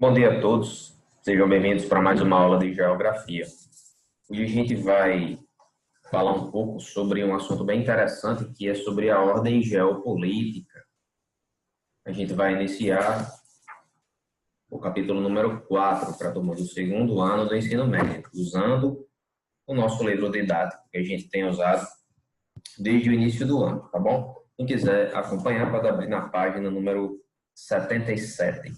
Bom dia a todos, sejam bem-vindos para mais uma aula de Geografia. Hoje a gente vai falar um pouco sobre um assunto bem interessante, que é sobre a ordem geopolítica. A gente vai iniciar o capítulo número 4 para a turma do segundo ano do ensino médio, usando o nosso livro didático que a gente tem usado desde o início do ano, tá bom? Quem quiser acompanhar, pode abrir na página número 77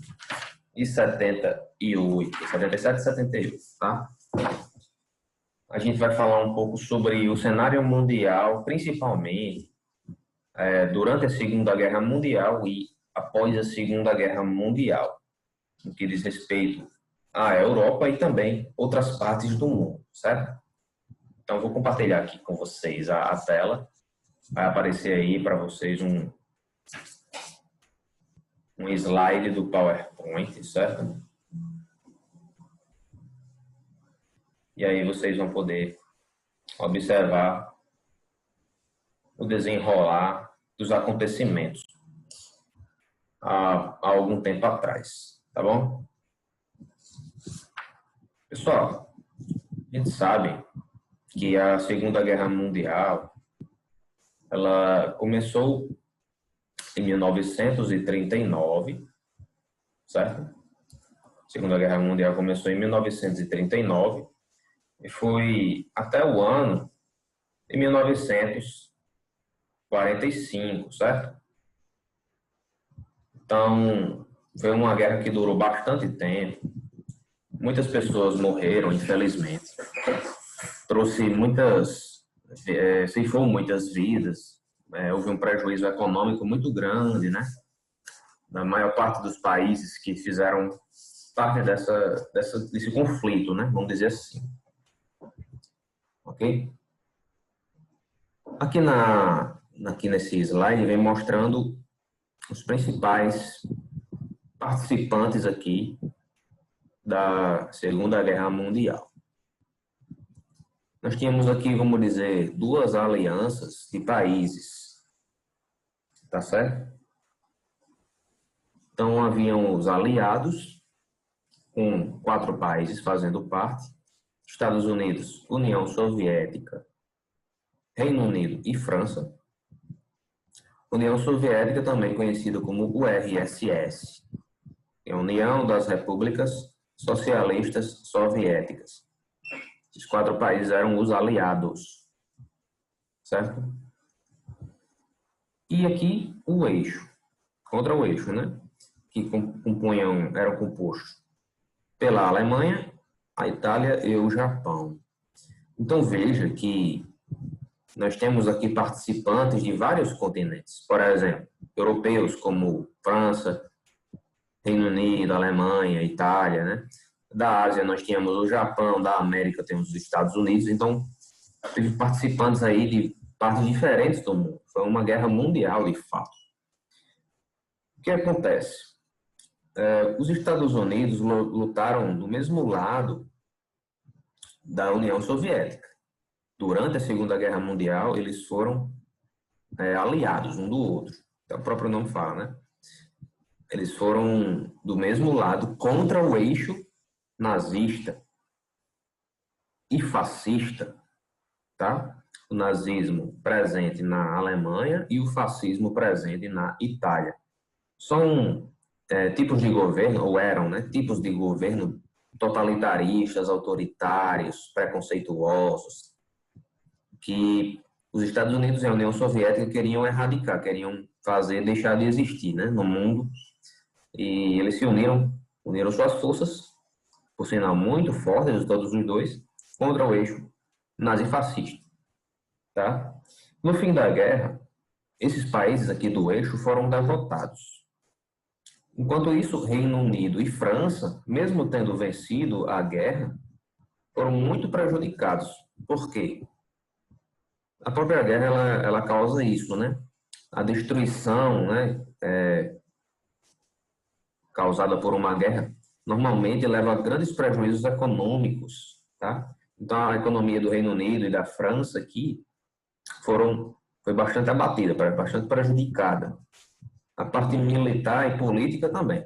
e 78, 77 e 78, tá? A gente vai falar um pouco sobre o cenário mundial, principalmente durante a Segunda Guerra Mundial e após a Segunda Guerra Mundial, no que diz respeito à Europa e também outras partes do mundo, certo? Então, vou compartilhar aqui com vocês a tela. Vai aparecer aí para vocês um slide do PowerPoint, certo? E aí vocês vão poder observar o desenrolar dos acontecimentos há algum tempo atrás, tá bom? Pessoal, a gente sabe que a Segunda Guerra Mundial, ela começou em 1939, certo? A Segunda Guerra Mundial começou em 1939 e foi até o ano de 1945, certo? Então, foi uma guerra que durou bastante tempo. Muitas pessoas morreram, infelizmente. Trouxe ceifou muitas vidas. Houve um prejuízo econômico muito grande, né? Na maior parte dos países que fizeram parte desse conflito, né? Vamos dizer assim. Ok? Aqui nesse slide vem mostrando os principais participantes aqui da Segunda Guerra Mundial. Nós tínhamos aqui, vamos dizer, duas alianças de países, tá certo? Então, haviam os aliados, com 4 países fazendo parte: Estados Unidos, União Soviética, Reino Unido e França. União Soviética, também conhecida como URSS, é a União das Repúblicas Socialistas Soviéticas. Esses 4 países eram os aliados, certo? E aqui o eixo, contra o eixo, né? Que eram compostos pela Alemanha, a Itália e o Japão. Então veja que nós temos aqui participantes de vários continentes. Por exemplo, europeus como França, Reino Unido, Alemanha, Itália, né? Da Ásia nós tínhamos o Japão, da América temos os Estados Unidos. Então, teve participantes aí de partes diferentes do mundo. Foi uma guerra mundial, de fato. O que acontece? Os Estados Unidos lutaram do mesmo lado da União Soviética. Durante a Segunda Guerra Mundial, eles foram aliados um do outro. Então, o próprio nome fala, né? Eles foram do mesmo lado contra o eixo nazista e fascista, tá? O nazismo presente na Alemanha e o fascismo presente na Itália. São tipos de governo, ou eram, né? Tipos de governo totalitaristas, autoritários, preconceituosos, que os Estados Unidos e a União Soviética queriam erradicar, queriam deixar de existir, né, no mundo. E eles se uniram suas forças, por sinal muito fortes, todos os dois, contra o eixo nazifascista, tá? No fim da guerra, esses países aqui do eixo foram derrotados. Enquanto isso, Reino Unido e França, mesmo tendo vencido a guerra, foram muito prejudicados. Por quê? A própria guerra, ela causa isso, né? A destruição, né, causada por uma guerra, normalmente leva a grandes prejuízos econômicos, tá? Então, a economia do Reino Unido e da França aqui foi bastante abatida, bastante prejudicada. A parte militar e política também.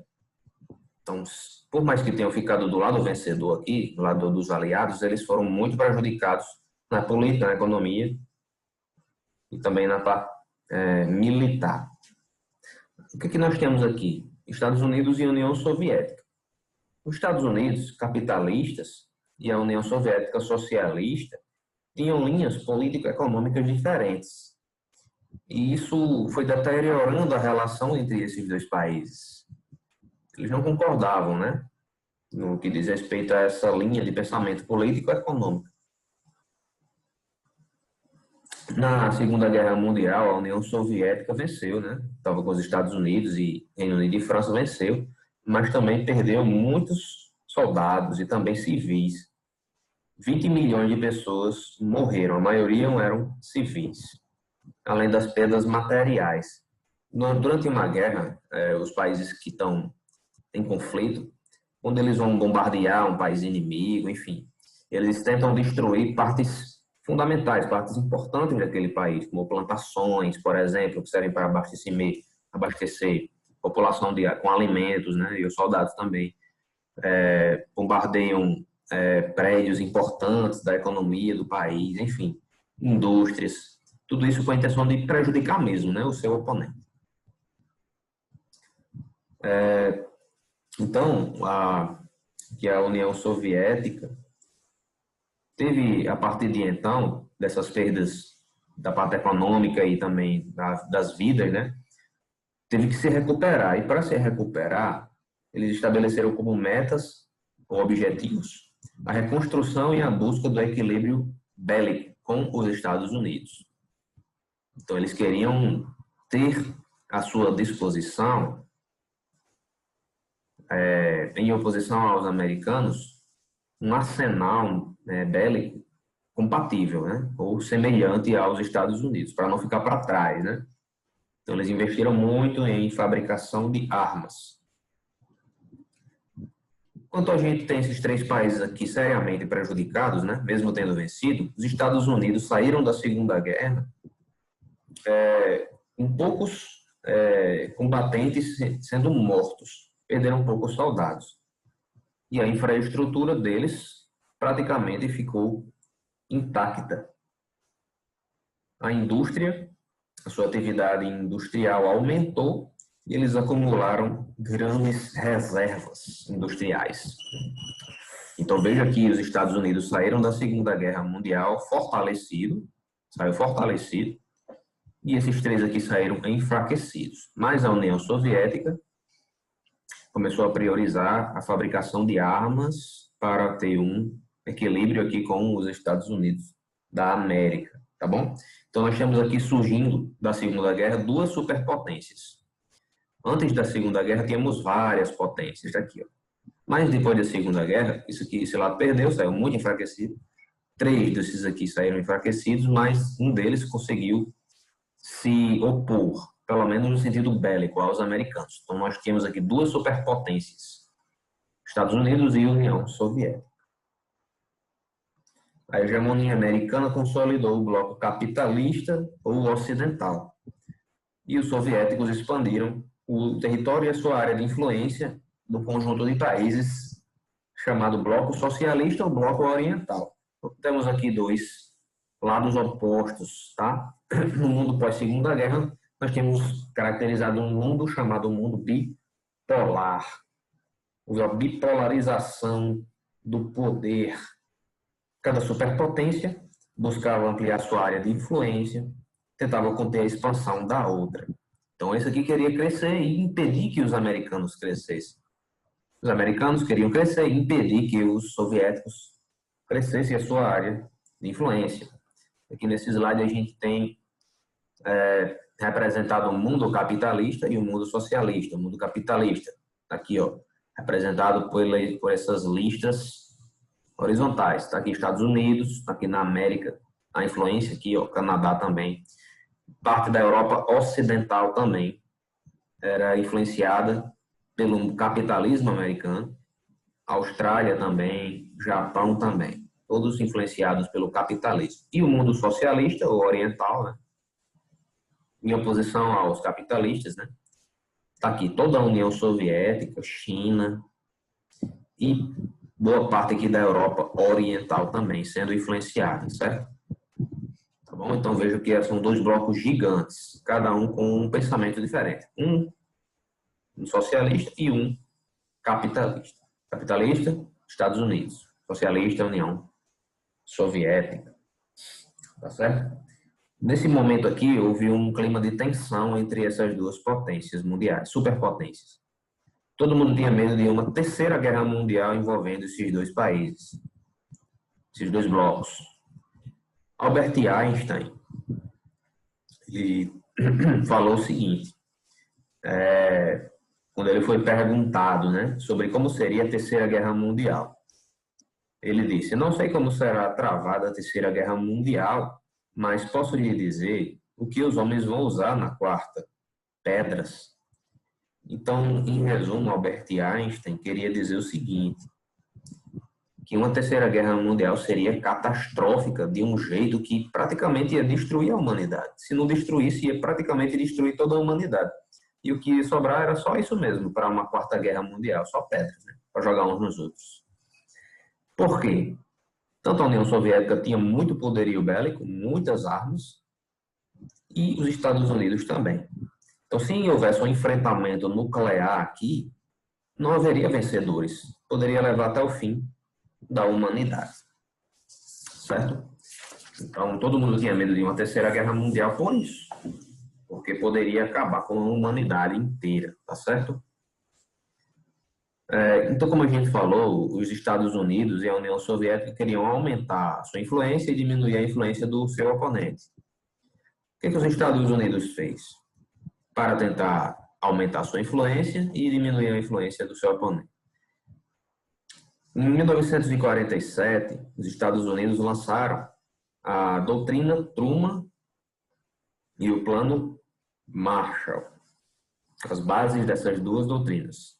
Então, por mais que tenham ficado do lado vencedor aqui, do lado dos aliados, eles foram muito prejudicados na política, na economia e também na parte militar. O que nós temos aqui? Estados Unidos e União Soviética. Os Estados Unidos, capitalistas, e a União Soviética socialista, tinham linhas político-econômicas diferentes. E isso foi deteriorando a relação entre esses dois países. Eles não concordavam, né? No que diz respeito a essa linha de pensamento político-econômico. Na Segunda Guerra Mundial, a União Soviética venceu, né? Estava com os Estados Unidos e Reino Unido e França venceu, mas também perdeu muitos soldados e também civis. 20 milhões de pessoas morreram, a maioria eram civis, além das perdas materiais. Durante uma guerra, os países que estão em conflito, quando eles vão bombardear um país inimigo, enfim, eles tentam destruir partes fundamentais, partes importantes daquele país, como plantações, por exemplo, que servem para abastecer a população com alimentos, né, e os soldados também. Bombardeiam prédios importantes da economia do país, enfim, indústrias, tudo isso com a intenção de prejudicar mesmo, né, o seu oponente. Então, que a União Soviética teve, a partir de então, dessas perdas da parte econômica e também das vidas, né, teve que se recuperar. E para se recuperar, eles estabeleceram como metas ou objetivos a reconstrução e a busca do equilíbrio bélico com os Estados Unidos. Então, eles queriam ter à sua disposição, em oposição aos americanos, um arsenal bélico compatível, né, ou semelhante aos Estados Unidos, para não ficar para trás, né? Então, eles investiram muito em fabricação de armas. Enquanto a gente tem esses três países aqui seriamente prejudicados, né, mesmo tendo vencido, os Estados Unidos saíram da Segunda Guerra com poucos combatentes sendo mortos, perderam poucos soldados. E a infraestrutura deles praticamente ficou intacta. A indústria, a sua atividade industrial aumentou e eles acumularam grandes reservas industriais. Então, veja que os Estados Unidos saíram da Segunda Guerra Mundial saiu fortalecido, e esses três aqui saíram enfraquecidos. Mas a União Soviética começou a priorizar a fabricação de armas para ter um equilíbrio aqui com os Estados Unidos da América, tá bom? Então, nós temos aqui surgindo da Segunda Guerra duas superpotências. Antes da Segunda Guerra, tínhamos várias potências aqui, ó. Mas depois da Segunda Guerra, esse lado perdeu, saiu muito enfraquecido. 3 desses aqui saíram enfraquecidos, mas um deles conseguiu se opor, pelo menos no sentido bélico, aos americanos. Então, nós temos aqui duas superpotências, Estados Unidos e União Soviética. A hegemonia americana consolidou o bloco capitalista ou ocidental, e os soviéticos expandiram o território e a sua área de influência do conjunto de países chamado bloco socialista ou bloco oriental. Então, temos aqui dois lados opostos, tá? No mundo pós-Segunda Guerra, nós temos caracterizado um mundo chamado mundo bipolar. Houve a bipolarização do poder. Cada superpotência buscava ampliar sua área de influência, tentava conter a expansão da outra. Então, esse aqui queria crescer e impedir que os americanos crescessem. Os americanos queriam crescer e impedir que os soviéticos crescessem a sua área de influência. Aqui nesse slide a gente tem representado o mundo capitalista e o mundo socialista. O mundo capitalista, aqui, ó, representado por essas listas horizontais. Está aqui Estados Unidos, está aqui na América, a influência aqui, ó, Canadá também. Parte da Europa Ocidental também era influenciada pelo capitalismo americano. Austrália também, Japão também. Todos influenciados pelo capitalismo. E o mundo socialista, ou oriental, né? Em oposição aos capitalistas, né? Está aqui toda a União Soviética, China, e boa parte aqui da Europa Oriental também sendo influenciada, certo? Tá bom? Então veja que são dois blocos gigantes, cada um com um pensamento diferente. Um socialista e um capitalista. Capitalista, Estados Unidos. Socialista, União Soviética. Tá certo? Nesse momento aqui, houve um clima de tensão entre essas duas potências mundiais, superpotências. Todo mundo tinha medo de uma terceira guerra mundial envolvendo esses dois países, esses dois blocos. Albert Einstein, ele falou o seguinte, quando ele foi perguntado, né, sobre como seria a terceira guerra mundial. Ele disse, não sei como será travada a terceira guerra mundial, mas posso lhe dizer o que os homens vão usar na quarta, pedras. Então, em resumo, Albert Einstein queria dizer o seguinte, que uma terceira guerra mundial seria catastrófica de um jeito que praticamente ia destruir a humanidade. Se não destruísse, ia praticamente destruir toda a humanidade. E o que ia sobrar era só isso mesmo, para uma quarta guerra mundial, só pedras, né? Para jogar uns nos outros. Por quê? Tanto a União Soviética tinha muito poderio bélico, muitas armas, e os Estados Unidos também. Então, se houvesse um enfrentamento nuclear aqui, não haveria vencedores. Poderia levar até o fim da humanidade. Certo? Então, todo mundo tinha medo de uma terceira guerra mundial por isso. Porque poderia acabar com a humanidade inteira. Tá certo? Então, como a gente falou, os Estados Unidos e a União Soviética queriam aumentar a sua influência e diminuir a influência do seu oponente. O que os Estados Unidos fez? Para tentar aumentar sua influência e diminuir a influência do seu oponente. Em 1947, os Estados Unidos lançaram a doutrina Truman e o Plano Marshall, as bases dessas duas doutrinas.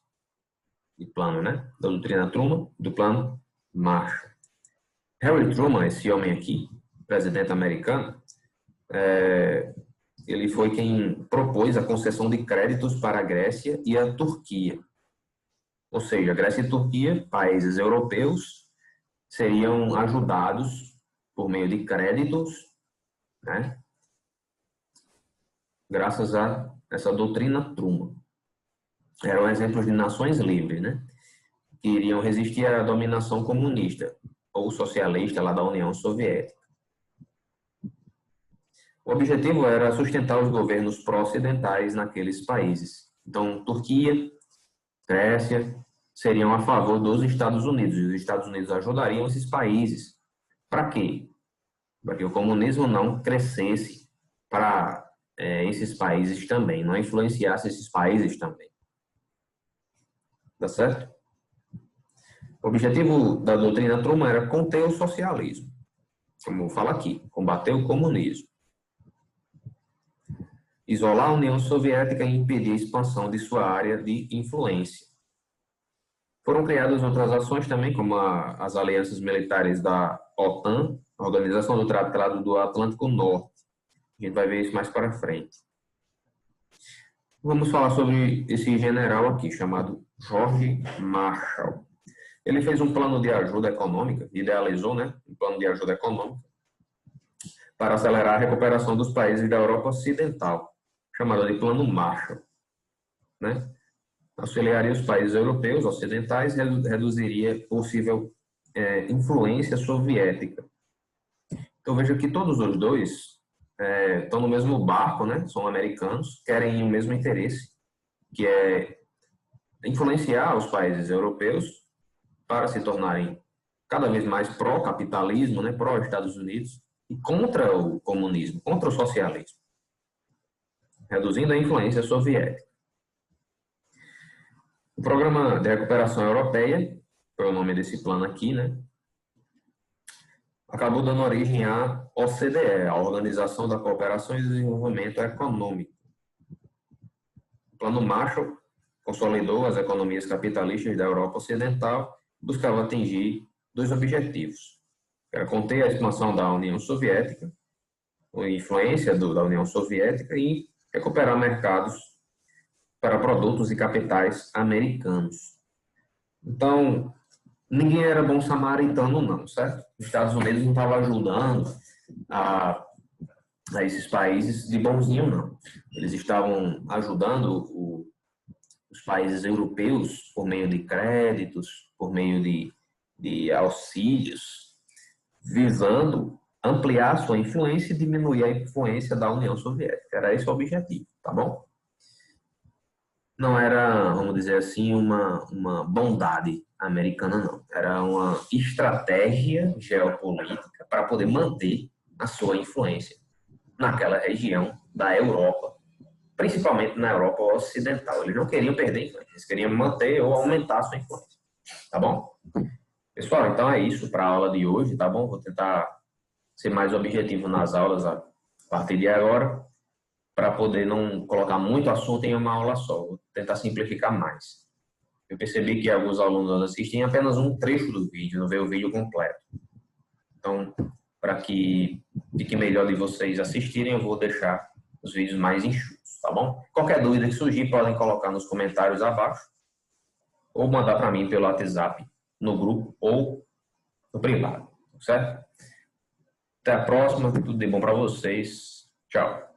De plano, né? Da doutrina Truman e do Plano Marshall. Harry Truman, esse homem aqui, presidente americano, ele foi quem propôs a concessão de créditos para a Grécia e a Turquia. Ou seja, a Grécia e a Turquia, países europeus, seriam ajudados por meio de créditos, né? Graças a essa doutrina Truman. Eram exemplos de nações livres, né? Que iriam resistir à dominação comunista ou socialista lá da União Soviética. O objetivo era sustentar os governos pró-ocidentais naqueles países. Então, Turquia, Grécia, seriam a favor dos Estados Unidos. E os Estados Unidos ajudariam esses países. Para quê? Para que o comunismo não crescesse para esses países também, não influenciasse esses países também. Tá certo? O objetivo da doutrina Truman era conter o socialismo. Como fala aqui, combater o comunismo. Isolar a União Soviética e impedir a expansão de sua área de influência. Foram criadas outras ações também, como as alianças militares da OTAN, a Organização do Tratado do Atlântico Norte. A gente vai ver isso mais para frente. Vamos falar sobre esse general aqui, chamado George Marshall. Ele fez um plano de ajuda econômica, idealizou, né, um plano de ajuda econômica, para acelerar a recuperação dos países da Europa Ocidental, chamado de Plano Marshall, né? Auxiliaria os países europeus ocidentais e reduziria possível influência soviética. Então veja que todos os dois estão no mesmo barco, né? São americanos, querem o mesmo interesse, que é influenciar os países europeus para se tornarem cada vez mais pró-capitalismo, né? Pró-Estados Unidos e contra o comunismo, contra o socialismo, reduzindo a influência soviética. O Programa de Recuperação Europeia, foi o nome desse plano aqui, né? Acabou dando origem à OCDE, a Organização da Cooperação e Desenvolvimento Econômico. O Plano Marshall consolidou as economias capitalistas da Europa Ocidental e buscava atingir dois objetivos. Era conter a expansão da União Soviética, a influência da União Soviética e recuperar mercados para produtos e capitais americanos. Então, ninguém era bom samaritano, não, certo? Os Estados Unidos não estavam ajudando a, a esses países de bonzinho, não. Eles estavam ajudando os países europeus por meio de créditos, por meio de auxílios, visando ampliar sua influência e diminuir a influência da União Soviética. Era esse o objetivo, tá bom? Não era, vamos dizer assim, uma bondade americana, não. Era uma estratégia geopolítica para poder manter a sua influência naquela região da Europa, principalmente na Europa Ocidental. Eles não queriam perder influência, eles queriam manter ou aumentar a sua influência, tá bom? Pessoal, então é isso para a aula de hoje, tá bom? Vou tentar ser mais objetivo nas aulas a partir de agora, para poder não colocar muito assunto em uma aula só. Vou tentar simplificar mais. Eu percebi que alguns alunos assistem apenas um trecho do vídeo, não vê o vídeo completo. Então, para que fique melhor de vocês assistirem, eu vou deixar os vídeos mais enxutos, tá bom? Qualquer dúvida que surgir, podem colocar nos comentários abaixo ou mandar para mim pelo WhatsApp, no grupo ou no privado, certo? Até a próxima, tudo de bom para vocês. Tchau.